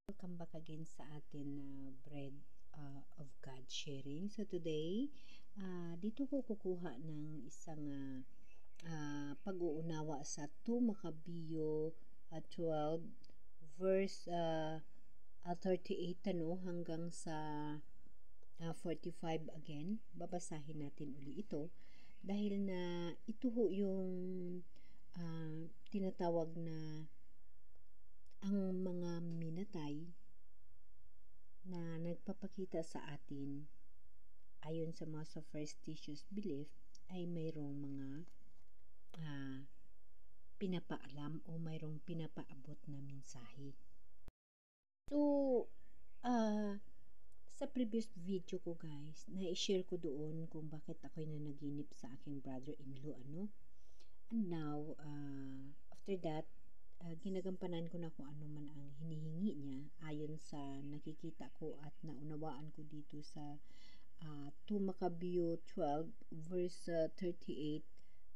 Welcome back again sa atin na Bread of God sharing. So today, dito ko kukuha ng isang pag-uunawa sa 2 Makabiyo 12 verse 38 hanggang sa 45 again. Babasahin natin uli ito dahil na ito yung tinatawag na ang mga minatay na nagpapakita sa atin ayon sa mga superstitious belief ay mayroong mga pinapaalam o mayroong pinapaabot na mensahe. So, sa previous video ko guys, na-share ko doon kung bakit ako'y nanaginip sa aking brother-in-law, And now, after that, ginagampanan ko na kung ano man ang hinihingi niya ayon sa nakikita ko at naunawaan ko dito sa 2 Makabiyo 12 verse 38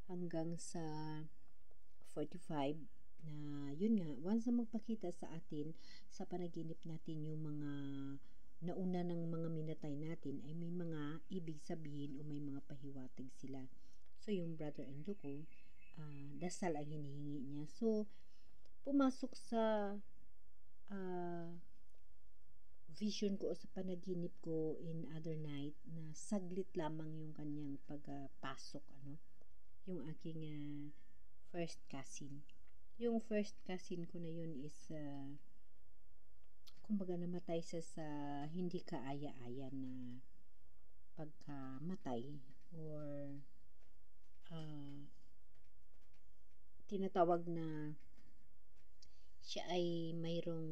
hanggang sa 45 na yun nga, once na magpakita sa atin sa panaginip natin yung mga nauna ng mga minatay natin ay may mga ibig sabihin o may mga pahiwatig sila. So yung brother-in-law ko, dasal ang hinihingi niya. So pumasok sa vision ko o sa panaginip ko in other night na saglit lamang yung kanyang pagpasok, yung aking first cousin. Yung first cousin ko na yun is kumbaga namatay sa hindi kaaya-aya na pagkamatay or tinatawag na siya ay mayroong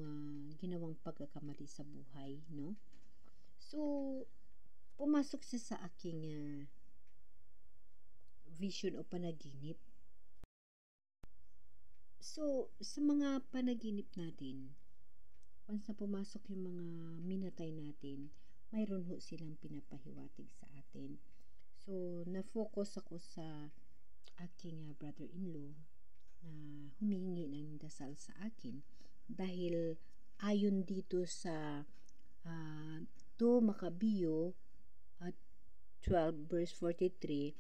ginawang pagkakamali sa buhay, no? So, pumasok siya sa aking vision o panaginip. So, sa mga panaginip natin, once na pumasok yung mga minatay natin, mayroon ho silang pinapahiwatig sa atin. So, na-focus ako sa aking brother-in-law na humihingi ng dasal sa akin dahil ayon dito sa 2 Makabiyo at 12 verse 43,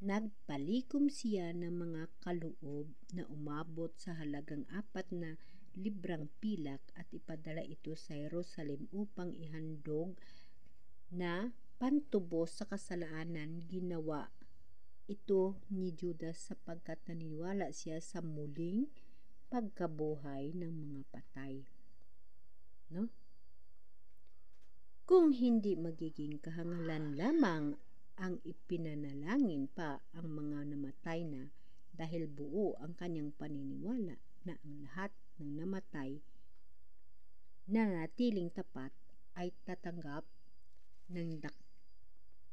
nagpalikom siya ng mga kaloob na umabot sa halagang 4 na librang pilak at ipadala ito sa Jerusalem upang ihandog na pantubos sa kasalanan. Ginawa ito ni Judas sapagkat naniniwala siya sa muling pagkabuhay ng mga patay. No? Kung hindi magiging kahangalan lamang ang ipinanalangin pa ang mga namatay na dahil buo ang kanyang paniniwala na ang lahat ng namatay na natiling tapat ay tatanggap ng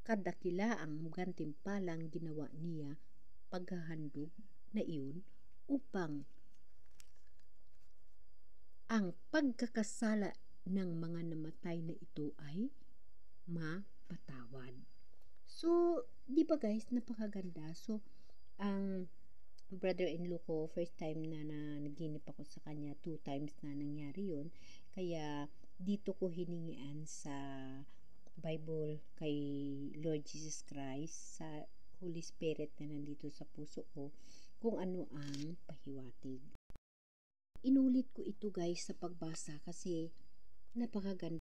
kadakilaang gantimpalang ginawa niya paghahandog na iyon upang ang pagkakasala ng mga namatay na ito ay mapatawad. So, di ba guys, napakaganda. So, ang brother-in-law ko, first time na naginip ako sa kanya, 2 times na nangyari yun. Kaya, dito ko hiningian sa Bible kay Lord Jesus Christ, sa Holy Spirit na nandito sa puso ko, kung ano ang pahiwatig. Inulit ko ito guys sa pagbasa kasi napakaganda.